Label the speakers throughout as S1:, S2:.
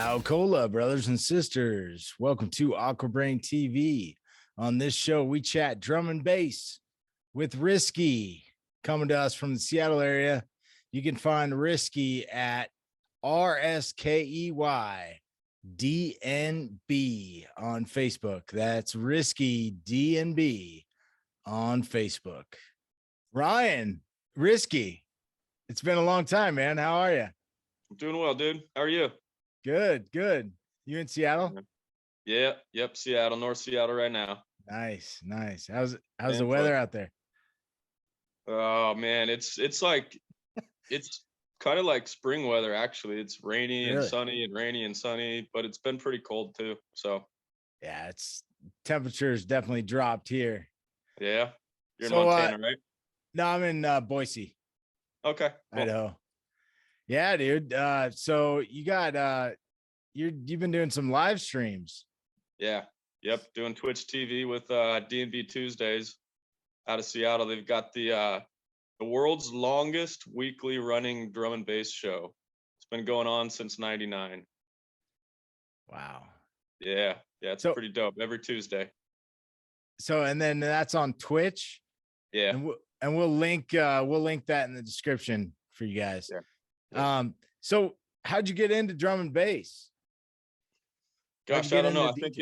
S1: Alcola, brothers and sisters. Welcome to AquaBrain TV. On this show, we chat drum and bass with RSKey, coming to us from the Seattle area. You can find RSKey at RSKey DNB on Facebook. That's RSKey DNB on Facebook. Ryan, RSKey, it's been a long time, man. How are you?
S2: I'm doing well, dude. How are you?
S1: Good. You in Seattle?
S2: Yeah, yep, Seattle, North Seattle right now.
S1: Nice. How's the weather out there?
S2: Oh man, it's kind of like spring weather actually. It's rainy and sunny and rainy and sunny, but it's been pretty cold too. So
S1: yeah, temperatures definitely dropped here.
S2: Yeah. You're in Montana, right?
S1: No, I'm in Boise.
S2: Okay.
S1: Cool. Idaho. Yeah, dude. So you got you've been doing some live streams.
S2: Yeah. Yep. Doing Twitch TV with DNB Tuesdays out of Seattle. They've got the world's longest weekly running drum and bass show. It's been going on since '99.
S1: Wow.
S2: Yeah. It's pretty dope. Every Tuesday.
S1: So, and then that's on Twitch.
S2: Yeah.
S1: And we'll link that in the description for you guys.
S2: Yeah.
S1: So how'd you get into drum and bass?
S2: Gosh, I don't know. I think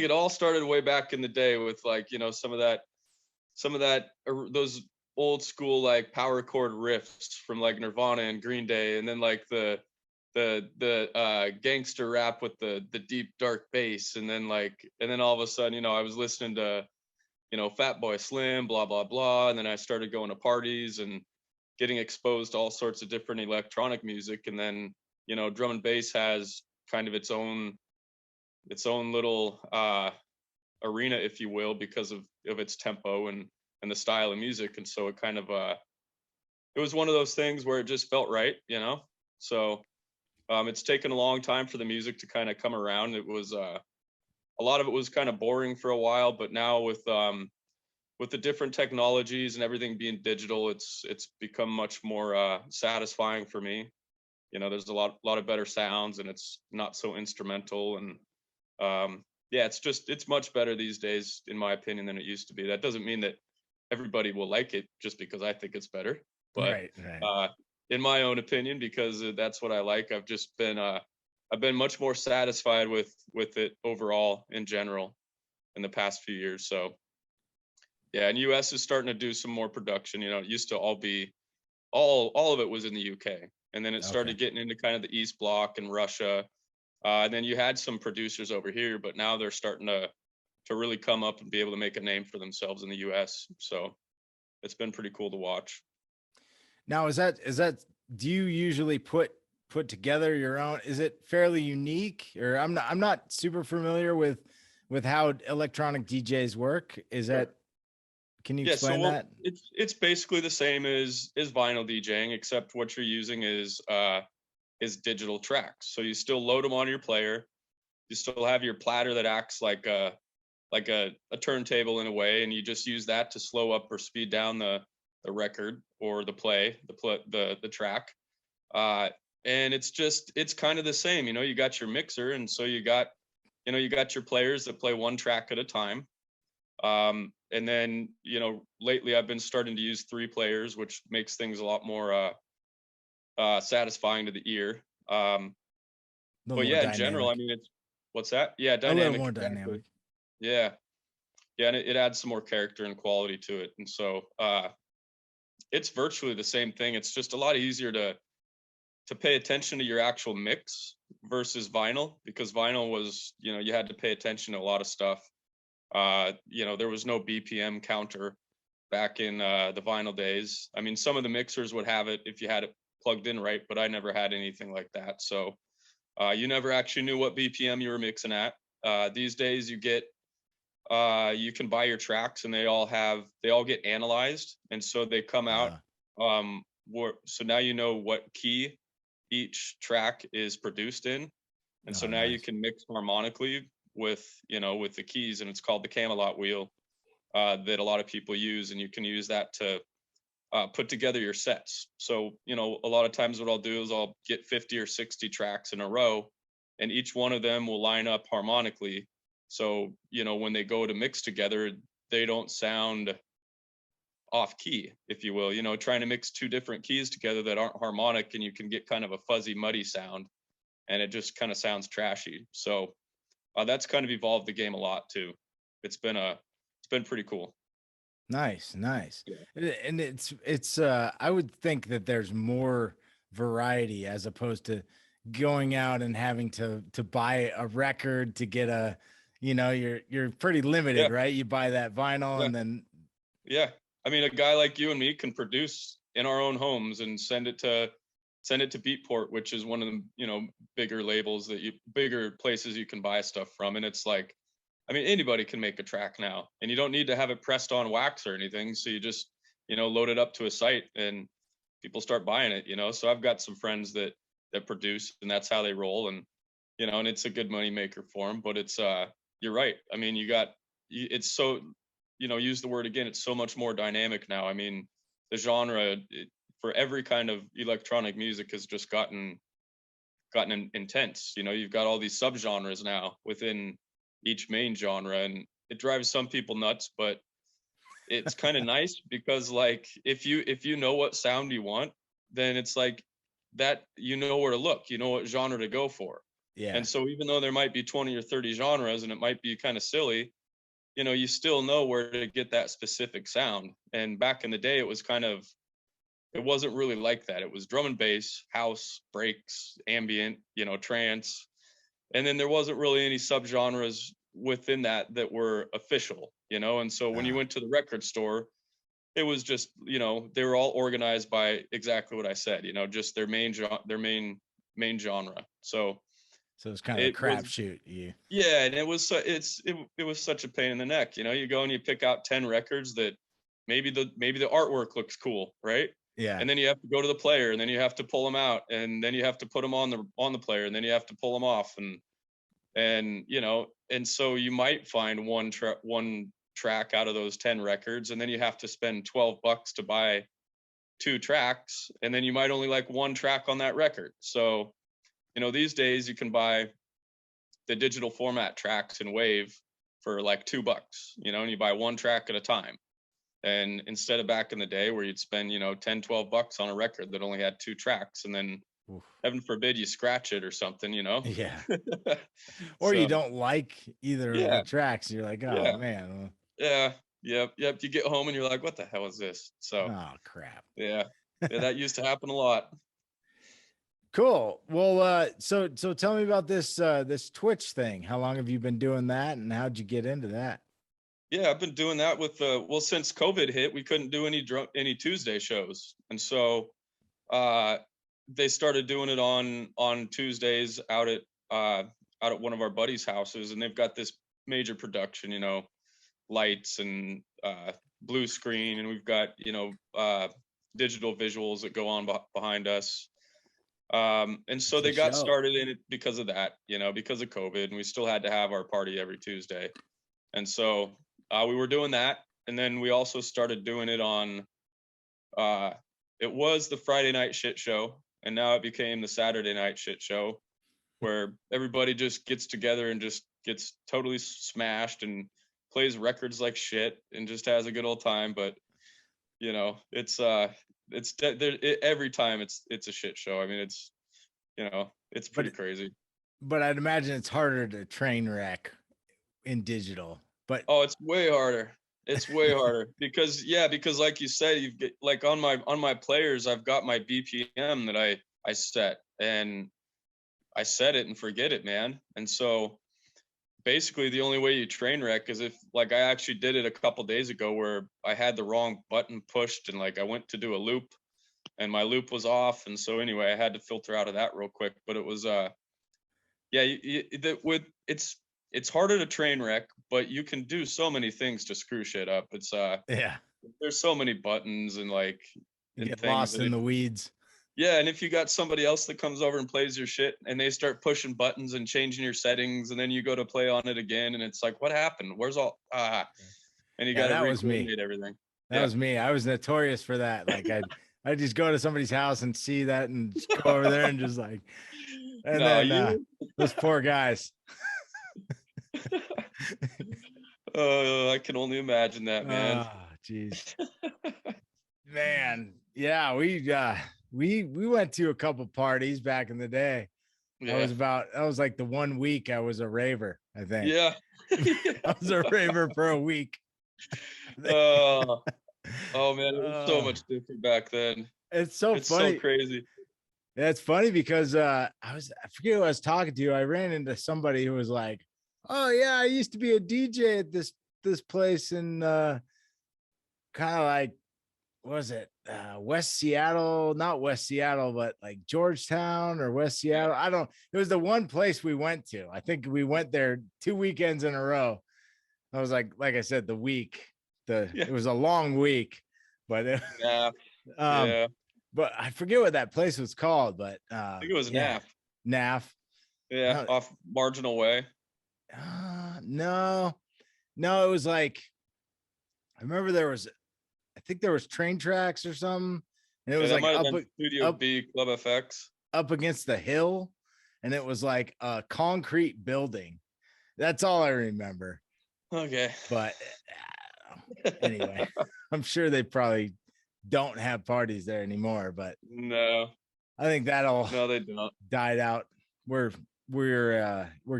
S2: it all started way back in the day with some of that those old school like power chord riffs from like Nirvana and Green Day, and then like the gangster rap with the deep dark bass, and then all of a sudden, I was listening to Fatboy Slim, blah blah blah, and then I started going to parties and getting exposed to all sorts of different electronic music, and then drum and bass has kind of its own little arena, if you will, because of its tempo and the style of music. And so it kind of it was one of those things where it just felt right, so it's taken a long time for the music to kind of come around. It was a lot of it was kind of boring for a while, but now with the different technologies and everything being digital, it's become much more satisfying for me. There's a lot of better sounds, and it's not so instrumental, and it's much better these days, in my opinion, than it used to be. That doesn't mean that everybody will like it just because I think it's better, but
S1: right.
S2: In my own opinion, because that's what I like, I've been much more satisfied with it overall in general in the past few years. So yeah, and US is starting to do some more production. It used to all be all of it was in the UK, and then it started getting into kind of the East Bloc and Russia. And then you had some producers over here, but now they're starting to really come up and be able to make a name for themselves in the US. So it's been pretty cool to watch.
S1: Now, is that do you usually put together your own? Is it fairly unique? Or I'm not super familiar with how electronic DJs work. Is that, can you explain that?
S2: It's basically the same as vinyl DJing, except what you're using is digital tracks. So you still load them on your player. You still have your platter that acts like a turntable in a way, and you just use that to slow up or speed down the record or the track. And it's kind of the same. You got your mixer, and so you got your players that play one track at a time. And then lately I've been starting to use 3 players, which makes things a lot more satisfying to the ear. But yeah, in general, I mean, what's that? Yeah, dynamic.
S1: A little more dynamic.
S2: Yeah, and it adds some more character and quality to it. And so it's virtually the same thing. It's just a lot easier to pay attention to your actual mix versus vinyl, because vinyl was, you had to pay attention to a lot of stuff. There was no BPM counter back in the vinyl days. I mean, some of the mixers would have it if you had it plugged in right, but I never had anything like that. So you never actually knew what BPM you were mixing at. These days you can buy your tracks, and they all get analyzed, and so they come out. So now you know what key each track is produced in, and so now you can mix harmonically with the keys, and it's called the Camelot wheel that a lot of people use, and you can use that to put together your sets. So a lot of times what I'll do is I'll get 50 or 60 tracks in a row, and each one of them will line up harmonically. So, you know, when they go to mix together, they don't sound off key, if you will, you know, trying to mix two different keys together that aren't harmonic, and you can get kind of a fuzzy, muddy sound, and it just kind of sounds trashy. So that's kind of evolved the game a lot too. It's been pretty cool.
S1: Nice.
S2: Yeah.
S1: And it's I would think that there's more variety as opposed to going out and having to buy a record to get a, you know, you're pretty limited,
S2: Yeah.
S1: right? You buy that vinyl
S2: Yeah.
S1: and then
S2: Yeah. I mean, a guy like you and me can produce in our own homes and send it to Beatport, which is one of the, you know, bigger places you can buy stuff from. And it's like, I mean, anybody can make a track now, and you don't need to have it pressed on wax or anything. So you just, you know, load it up to a site and people start buying it, you know. So I've got some friends that produce, and that's how they roll. And, you know, and it's a good money maker for them. But it's you're right. I mean, it's so, you know, use the word again, it's so much more dynamic now. I mean, the genre for every kind of electronic music has just gotten intense. You know, you've got all these subgenres now within each main genre, and it drives some people nuts, but it's kind of nice because, like, if you know what sound you want, then it's like that, you know where to look, you know what genre to go for.
S1: yeah.
S2: And so even though there might be 20 or 30 genres and it might be kind of silly, you know, you still know where to get that specific sound. And back in the day, it wasn't really like that. It was drum and bass, house, breaks, ambient, you know, trance. And then there wasn't really any subgenres within that were official, you know. And so when you went to the record store, it was just, you know, they were all organized by exactly what I said, you know, just their main genre. So
S1: it's kind of a
S2: it was,
S1: crapshoot.
S2: yeah, and it was it was such a pain in the neck, you know. You go and you pick out 10 records that maybe the artwork looks cool, right?
S1: Yeah.
S2: And then you have to go to the player, and then you have to pull them out, and then you have to put them on the player, and then you have to pull them off, and you know, and so you might find one track out of those 10 records, and then you have to spend $12 to buy 2 tracks, and then you might only like one track on that record. So, you know, these days you can buy the digital format tracks in Wave for like $2, you know, and you buy one track at a time. And instead of back in the day where you'd spend, you know, $10-12 on a record that only had 2 tracks, and then oof, heaven forbid you scratch it or something, you know.
S1: Yeah. Or you don't like either of the tracks, you're like, oh man.
S2: Yeah. Yep. You get home and you're like, what the hell is this? So
S1: oh crap.
S2: Yeah, that used to happen a lot.
S1: Cool. Well, so tell me about this Twitch thing. How long have you been doing that, and how'd you get into that?
S2: Yeah, I've been doing that with well, since COVID hit, we couldn't do any Tuesday shows, and so they started doing it on Tuesdays out at one of our buddies' houses, and they've got this major production, you know, lights and blue screen, and we've got, you know, digital visuals that go on behind us. And so they got started in it because of that, you know, because of COVID, and we still had to have our party every Tuesday. And so we were doing that. And then we also started doing it on, it was the Friday night shit show, and now it became the Saturday night shit show, where everybody just gets together and just gets totally smashed and plays records like shit and just has a good old time. But, you know, every time it's a shit show. I mean, it's, you know, it's pretty crazy.
S1: But I'd imagine it's harder to train wreck in digital. But
S2: oh, it's way harder. It's way harder because like you said, you've get like on my players, I've got my BPM that I set, and I set it and forget it, man. And so basically the only way you train wreck is if, like, I actually did it a couple days ago where I had the wrong button pushed, and like I went to do a loop and my loop was off, and so anyway I had to filter out of that real quick. But it was it's harder to train wreck, but you can do so many things to screw shit up. It's there's so many buttons and like
S1: you get lost in the weeds.
S2: Yeah, and if you got somebody else that comes over and plays your shit and they start pushing buttons and changing your settings, and then you go to play on it again, and it's like, what happened? Where's all and you got to recoordinate everything.
S1: That was me. I was notorious for that. Like I just go to somebody's house and see that and just go over there and just like And
S2: No,
S1: then those poor guys.
S2: I can only imagine that, man.
S1: Oh, geez. Man, yeah, we went to a couple parties back in the day.
S2: Yeah.
S1: That was like the 1 week I was a raver, I think.
S2: Yeah.
S1: I was a raver for a week.
S2: Oh, oh man, it was so
S1: Uh,
S2: much different back then.
S1: it's so
S2: It's so
S1: funny.
S2: crazy.
S1: It's funny because I forget who I was talking to. I ran into somebody who was like, "Oh yeah, I used to be a DJ at this place in kind of like, what was it, West Seattle, not West Seattle, but like Georgetown or West
S2: Yeah.
S1: Seattle. I don't, it was the one place we went to. I think we went there 2 weekends in a row. I was like I said,
S2: Yeah.
S1: it was a long week, but
S2: Nah.
S1: um,
S2: Yeah.
S1: but I forget what that place was called, but
S2: I think it was
S1: yeah,
S2: NAF.
S1: NAF.
S2: Yeah, off Marginal Way.
S1: No, it was like, I remember I think there was train tracks or something, and it
S2: Yeah,
S1: was
S2: that
S1: like
S2: might have been Studio
S1: up
S2: B, Club FX.
S1: up against the hill, and it was like a concrete building. That's all I remember.
S2: Okay.
S1: But anyway, I'm sure they probably don't have parties there anymore, but
S2: No,
S1: I think that'll
S2: they don't.
S1: died out. We're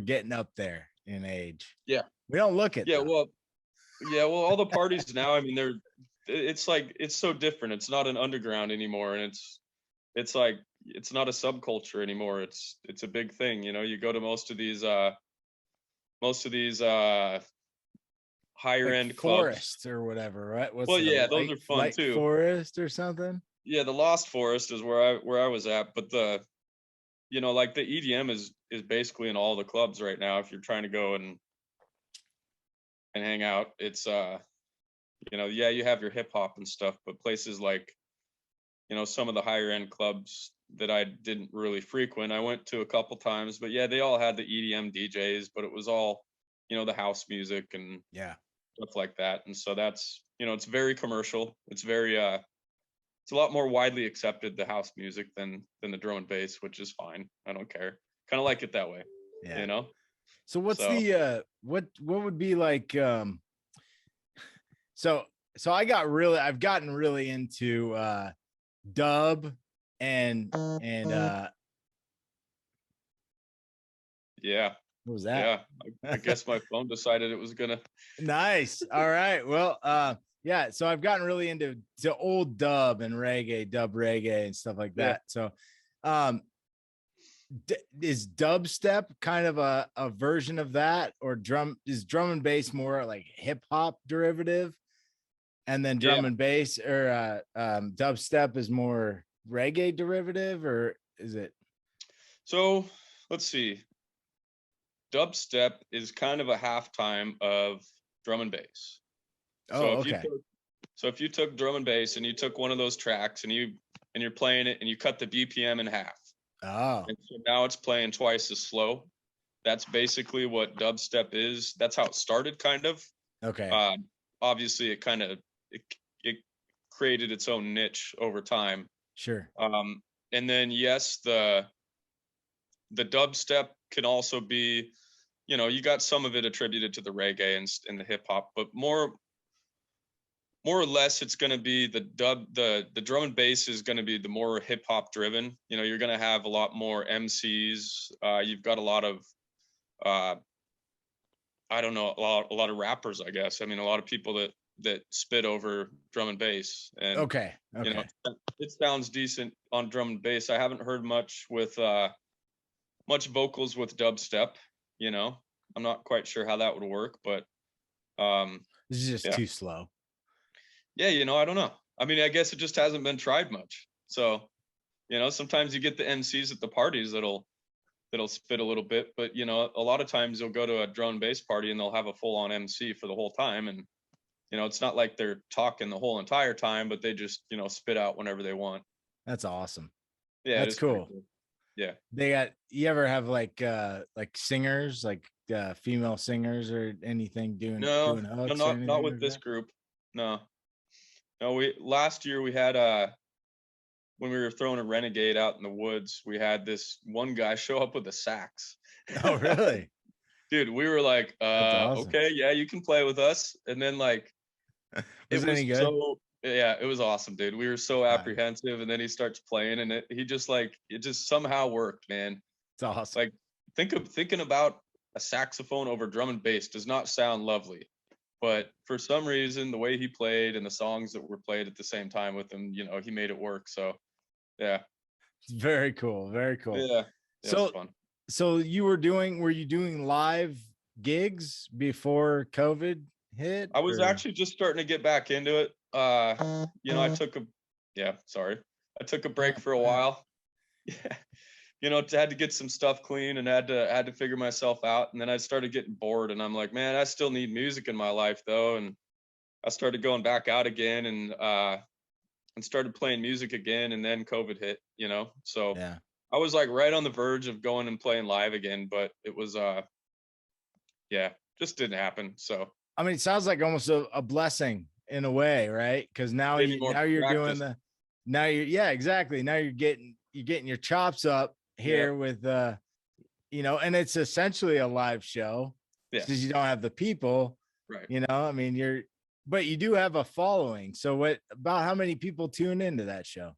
S1: getting up there in age.
S2: Yeah.
S1: We don't look it.
S2: Yeah,
S1: Though.
S2: well, all the parties now, I mean, it's like, it's so different. It's not an underground anymore, and it's like, it's not a subculture anymore. It's a big thing, you know. You go to most of these higher
S1: Like
S2: end clubs.
S1: Forest or whatever, right?
S2: Well, yeah, those are fun too.
S1: Forest or something.
S2: Yeah, the Lost Forest is where I was at, but like the EDM is basically in all the clubs right now. If you're trying to go and hang out, it's yeah, you have your hip hop and stuff, but places like, some of the higher end clubs that I didn't really frequent, I went to a couple times, but yeah, they all had the EDM DJs, but it was all, the house music and stuff like that. And so that's, it's very commercial. It's very it's a lot more widely accepted, the house music, than the drum and bass, which is fine. I don't care. Kind of like it that way.
S1: Yeah. So what's the what would be like so I've gotten really into dub and
S2: yeah.
S1: What was that?
S2: Yeah. I guess my phone decided it was gonna.
S1: Nice. All right. Well, yeah, so I've gotten really into old dub and dub reggae and stuff like that. So is dubstep kind of a version of that, or is drum and bass more like hip hop derivative, and then drum and bass or dubstep is more reggae derivative, or is it?
S2: So let's see. Dubstep is kind of a halftime of drum and bass. So if you took drum and bass and you took one of those tracks and you're playing it and you cut the BPM in half.
S1: Oh.
S2: And so now it's playing twice as slow. That's basically what dubstep is. That's how it started, kind of.
S1: Okay.
S2: Obviously it kind of it created its own niche over time.
S1: Sure.
S2: And then yes, the dubstep can also be, you got some of it attributed to the reggae and the hip hop, but more or less it's going to be the drum and bass is going to be the more hip hop driven. You're going to have a lot more MCs. You've got a lot of I don't know, a lot of rappers, I guess. I mean, a lot of people that spit over drum and bass, and
S1: okay.
S2: It sounds decent on drum and bass. I haven't heard much with much vocals with dubstep. I'm not quite sure how that would work, but
S1: this is just too slow.
S2: Yeah, I don't know. I mean, I guess it just hasn't been tried much. So, sometimes you get the MCs at the parties that'll spit a little bit, but a lot of times you'll go to a drum and bass party and they'll have a full-on MC for the whole time, and it's not like they're talking the whole entire time, but they just spit out whenever they want.
S1: That's awesome.
S2: Yeah,
S1: that's cool.
S2: Yeah.
S1: You ever have like singers, like female singers or anything doing hooks?
S2: No, not with this group. No, last year we had when we were throwing a Renegade out in the woods, we had this one guy show up with a sax.
S1: Oh, really?
S2: Dude, we were like,
S1: That's awesome.
S2: okay, yeah, you can play with us. And then like
S1: Was
S2: it
S1: it any
S2: was
S1: good?
S2: so, yeah, it was awesome, dude. We were so
S1: Nice.
S2: apprehensive, and then he starts playing, and he just like, it just somehow worked, man.
S1: It's awesome.
S2: Like thinking about a saxophone over drum and bass does not sound lovely, but for some reason the way he played and the songs that were played at the same time with him, he made it work. So yeah.
S1: It's very cool. Very cool.
S2: Yeah, it was
S1: So,
S2: fun.
S1: so were you doing live gigs before COVID hit?
S2: I was
S1: or-
S2: actually just starting to get back into it. I took a break for a while. Yeah. Had to get some stuff clean and had to figure myself out. And then I started getting bored, and I'm like, man, I still need music in my life though. And I started going back out again, and started playing music again. And then COVID hit, so
S1: Yeah.
S2: I was like right on the verge of going and playing live again, but it was just didn't happen. So
S1: I mean, it sounds like almost a blessing in a way, right? Because now
S2: maybe more
S1: you're
S2: practice.
S1: doing yeah, exactly. Now you're getting your chops up here with and it's essentially a live show.
S2: Yeah.
S1: Because you don't have the people,
S2: Right.
S1: I mean, but you do have a following. So about how many people tune into that show?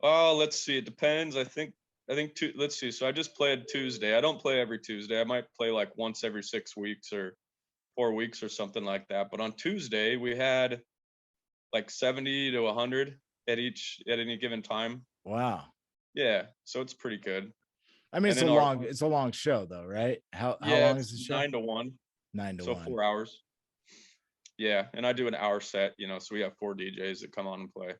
S2: Oh, let's see. It depends. I think let's see. So I just played Tuesday. I don't play every Tuesday. I might play like once every 6 weeks or 4 weeks or something like that. But on Tuesday we had like 70 to 100 at any given time.
S1: Wow.
S2: Yeah. So it's pretty good.
S1: I mean,
S2: And
S1: it's a long show though, right? How long
S2: it's
S1: is the show?
S2: 9 to 1.
S1: 9 to
S2: So
S1: 1.
S2: 4 hours. Yeah. And I do an hour set, so we have 4 DJs that come on and play.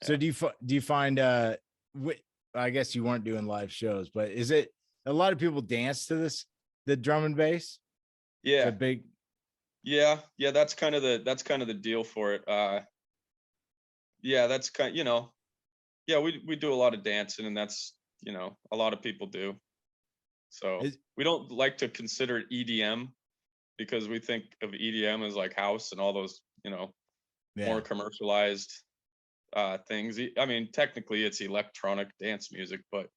S1: So do you find I guess you weren't doing live shows, but is it a lot of people dance to the drum and bass?
S2: Yeah.
S1: The big.
S2: Yeah. That's kind of the deal for it. That's kind. We do a lot of dancing, and that's a lot of people do. So we don't like to consider it EDM because we think of EDM as like house and all those more commercialized things. I mean, technically it's electronic dance music, but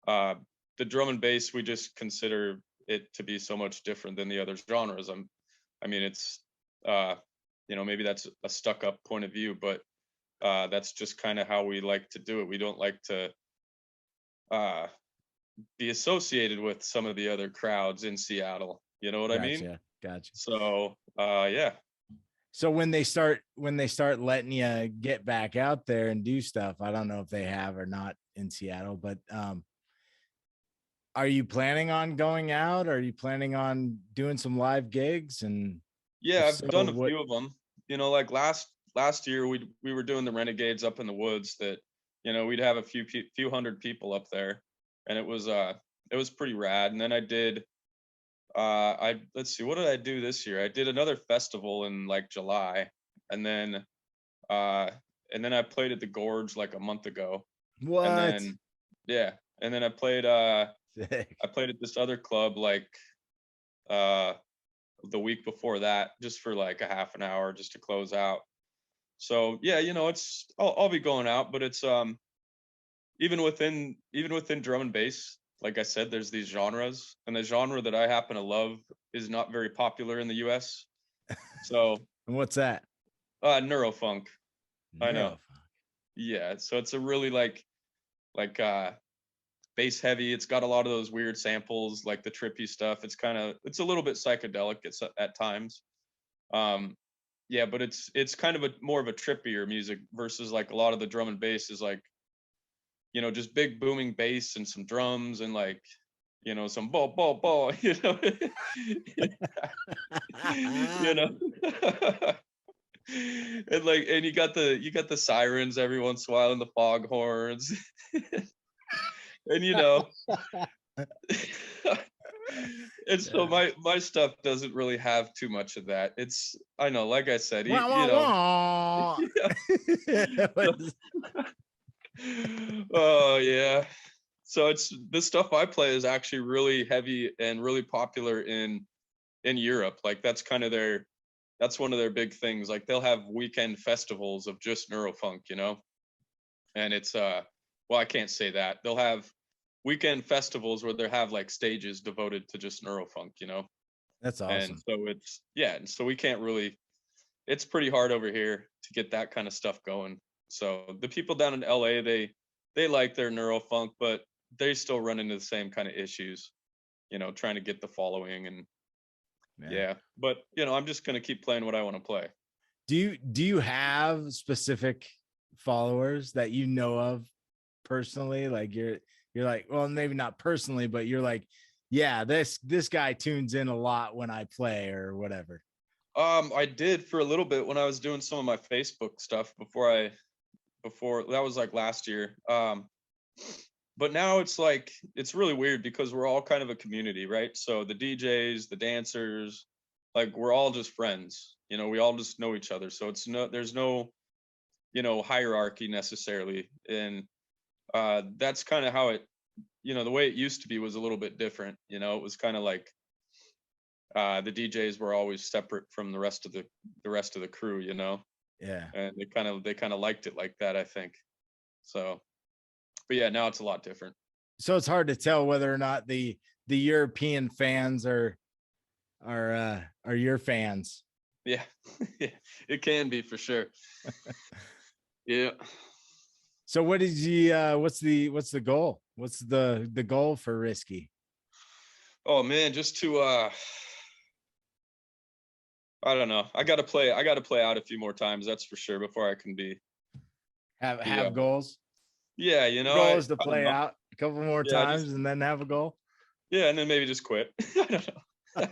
S2: the drum and bass, we just consider it to be so much different than the other genres. I mean, it's maybe that's a stuck up point of view, but that's just kind of how we like to do it. We don't like to be associated with some of the other crowds in Seattle. You know what I mean?
S1: Gotcha.
S2: So yeah.
S1: So when they start letting you get back out there and do stuff, I don't know if they have or not in Seattle, but are you planning on going out? Are you planning on doing some live gigs? And
S2: I've done a few of them. Like last year we were doing the Renegades up in the woods that we'd have a few hundred people up there, and it was pretty rad. And then I did let's see, what did I do this year? I did another festival in like July, and then I played at the Gorge like a month ago.
S1: What?
S2: And then I played at this other club like the week before that, just for like a half an hour just to close out. So it's I'll be going out, but it's even within drum and bass, like I said, there's these genres, and the genre that I happen to love is not very popular in the US. So
S1: and what's that?
S2: Neurofunk. I know. Yeah, so it's a really like bass heavy. It's got a lot of those weird samples, like the trippy stuff. It's a little bit psychedelic at times. But it's kind of more of a trippier music versus like a lot of the drum and bass is like just big booming bass and some drums and like some ball and you got the sirens every once in a while and the foghorns. And and so my stuff doesn't really have too much of that. I know, like I said, oh yeah. So it's the stuff I play is actually really heavy and really popular in Europe. Like that's kind of their That's one of their big things. Like they'll have weekend festivals of just neurofunk, you know? And it's well, I can't say that. They'll have weekend festivals where they have like stages devoted to just neurofunk, you know?
S1: That's
S2: And
S1: awesome.
S2: so it's yeah, and so we can't really, it's pretty hard over here to get that kind of stuff going. So the people down in LA, they like their neurofunk, but they still run into the same kind of issues, you know, trying to get the following and
S1: Yeah.
S2: yeah. But you know, I'm just gonna keep playing what I want to play.
S1: Do you have specific followers that you know of personally? Like you're like, well, maybe not personally, but you're like, yeah, this guy tunes in a lot when I play or whatever.
S2: I did for a little bit when I was doing some of my Facebook stuff before that was like last year. But now it's like it's really weird because we're all kind of a community, right? So the DJs, the dancers, like we're all just friends. You know, we all just know each other. So it's no, there's no, you know, hierarchy necessarily. And that's kind of how it, you know, the way it used to be was a little bit different. You know, it was kind of like the DJs were always separate from the rest of the crew, you know,
S1: Yeah.
S2: and they kind of liked it like that, I think. So, but yeah, now it's a lot different.
S1: So it's hard to tell whether or not the European fans are your fans.
S2: Yeah, yeah, it can be for sure. Yeah.
S1: So what is what's the goal? What's the goal for Risky?
S2: Oh man, just to I don't know. I gotta play out a few more times, that's for sure, before I can be
S1: Have goals.
S2: yeah, you
S1: The
S2: know,
S1: goal is to
S2: I don't
S1: play
S2: know.
S1: out a couple more
S2: Yeah, just
S1: times and then have a goal.
S2: yeah, and then maybe just quit. I don't know.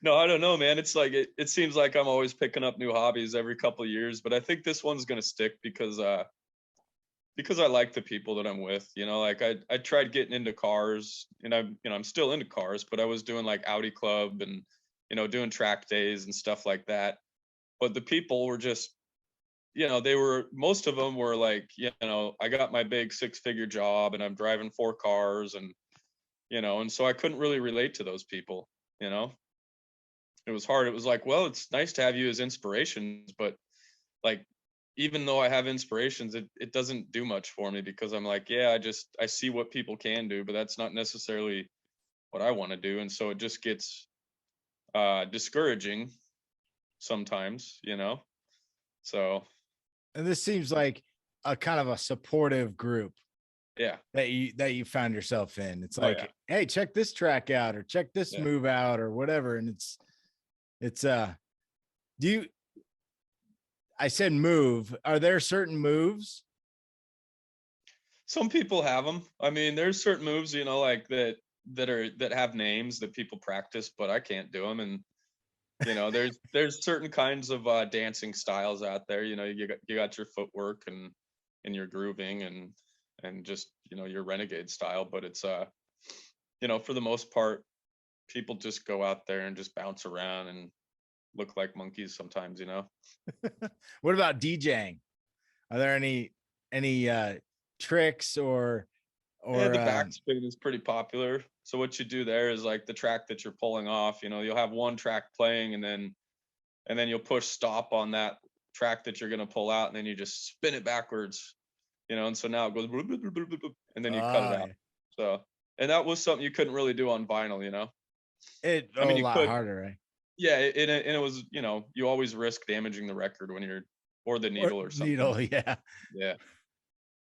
S2: No, I don't know, man. It's like it seems like I'm always picking up new hobbies every couple of years, but I think this one's gonna stick because I like the people that I'm with. You know, like I tried getting into cars, and I'm still into cars, but I was doing like Audi Club and doing track days and stuff like that. But the people were just, they were, most of them were like, I got my big 6-figure job and I'm driving 4 cars, and and so I couldn't really relate to those people. You know, it was hard. It was like, well, it's nice to have you as inspirations, but like, even though I have inspirations, it doesn't do much for me, because I'm like, yeah, I see what people can do, but that's not necessarily what I want to do. And so it just gets discouraging sometimes, so
S1: And this seems like a kind of a supportive group
S2: yeah.
S1: that you found yourself in. It's
S2: Oh yeah.
S1: like, hey, check this track out or check this
S2: Yeah.
S1: move out or whatever. And it's do you I said move. Are there certain moves?
S2: Some people have them. I mean, there's certain moves, like that have names that people practice, but I can't do them. And there's certain kinds of dancing styles out there. You got your footwork and your grooving and just your renegade style. But it's for the most part, people just go out there and just bounce around and look like monkeys sometimes.
S1: What about DJing? Are there any tricks or
S2: Yeah, the
S1: um,
S2: backspin is pretty popular. So what you do there is, like, the track that you're pulling off, you'll have one track playing, and then you'll push stop on that track that you're going to pull out, and then you just spin it backwards, and so now it goes bloop, bloop, bloop, bloop, bloop, and then you cut it out. So, and that was something you couldn't really do on vinyl.
S1: it
S2: I
S1: a
S2: mean, you
S1: lot
S2: could,
S1: harder, right?
S2: yeah, and it was, you always risk damaging the record or the
S1: Or
S2: needle or something.
S1: needle, yeah.
S2: Yeah,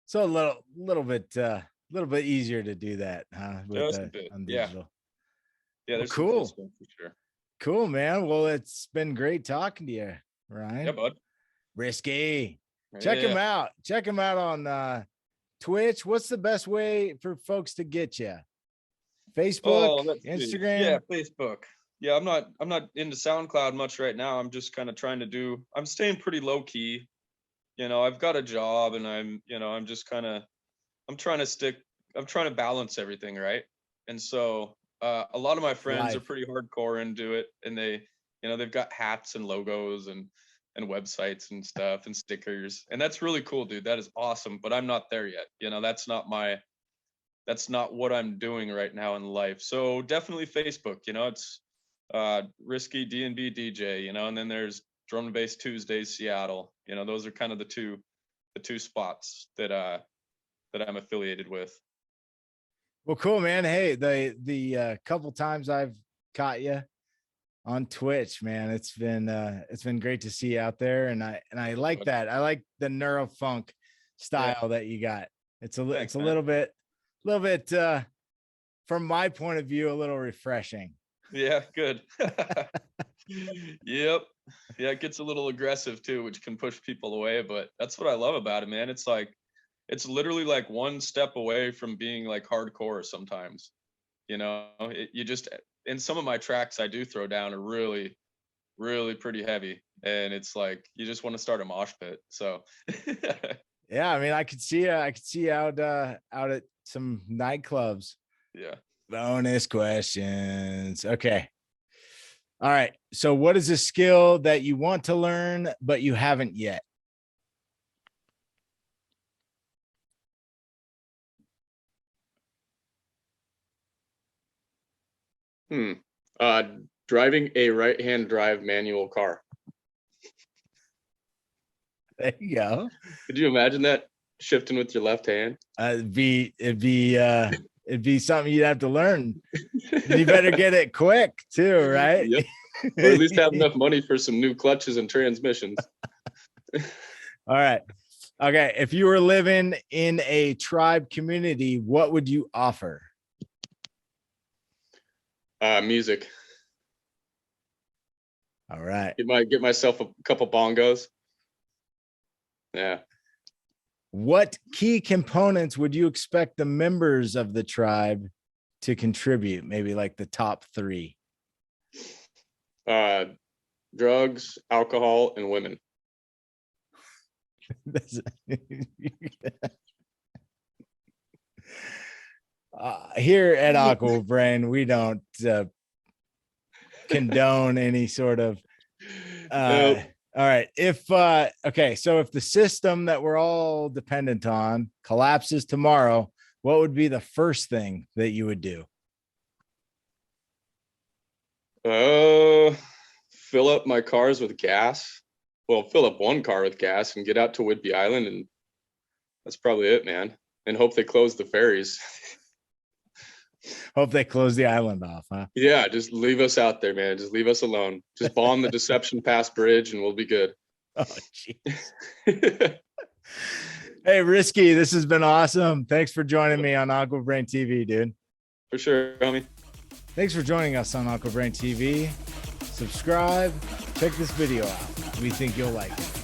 S1: So a little bit easier to do that, huh? With
S2: just a bit.
S1: on
S2: Yeah,
S1: digital.
S2: yeah.
S1: Well,
S2: There's some cool
S1: cool.
S2: stuff for sure.
S1: Cool, man. Well, it's been great talking to you,
S2: Yeah,
S1: Ryan.
S2: bud.
S1: Risky. Check him
S2: Yeah.
S1: out. Check him out on Twitch. What's the best way for folks to get you? Facebook,
S2: Oh, let's see. Yeah,
S1: Instagram.
S2: Facebook. Yeah, I'm not into SoundCloud much right now. I'm just kind of trying to I'm staying pretty low key. I've got a job, and I'm just kind of I'm trying to balance everything, right? And so a lot of my friends are
S1: Life.
S2: pretty hardcore into it, and they've got hats and logos and websites and stuff and stickers. And that's really cool, dude. That is awesome, but I'm not there yet. That's not what I'm doing right now in life. So definitely Facebook. RSKey DNB DJ, you know, and then there's Drum and Bass Tuesdays Seattle. You know, those are kind of the two spots that I'm affiliated with.
S1: Well, cool, man. Hey, the couple times I've caught you on Twitch, man, it's been great to see you out there, and I like that. I like the neurofunk style that you got. It's a little bit from my point of view, a little refreshing.
S2: Yeah, good. Yep. Yeah, it gets a little aggressive too, which can push people away, but that's what I love about it, man. It's like, it's literally like one step away from being like hardcore sometimes. You know, you just, in some of my tracks I do throw down are really, really pretty heavy. And it's like, you just want to start a mosh pit. So
S1: yeah, I mean, I could see you out at some nightclubs.
S2: Yeah.
S1: Bonus questions. Okay. All right. So what is a skill that you want to learn, but you haven't yet?
S3: Driving a right-hand drive manual car.
S1: There you go.
S3: Could you imagine that, shifting with your left hand?
S1: It'd be something you'd have to learn. You better get it quick too, right?
S3: Yep. Or at least have enough money for some new clutches and transmissions.
S1: All right. Okay. If you were living in a tribe community, what would you offer?
S3: Music.
S1: All right.
S3: Get myself a couple bongos. Yeah.
S1: What key components would you expect the members of the tribe to contribute? Maybe like the top 3.
S3: Drugs, alcohol, and women.
S1: Here at AquaBrain, we don't condone any sort of
S3: Nope.
S1: All right. Okay, so if the system that we're all dependent on collapses tomorrow, what would be the first thing that you would do?
S3: Fill up my cars with gas. Well, fill up one car with gas and get out to Whidbey Island, and that's probably it, man. And hope they close the ferries.
S1: Hope they close the island off, huh?
S3: Yeah, just leave us out there, man. Just leave us alone. Just bomb the Deception Pass Bridge and we'll be good.
S1: Oh, jeez. Hey, RSKey, this has been awesome. Thanks for joining me on AquaBrain TV, dude.
S3: For sure, homie.
S1: Thanks for joining us on AquaBrain TV. Subscribe, check this video out. We think you'll like it.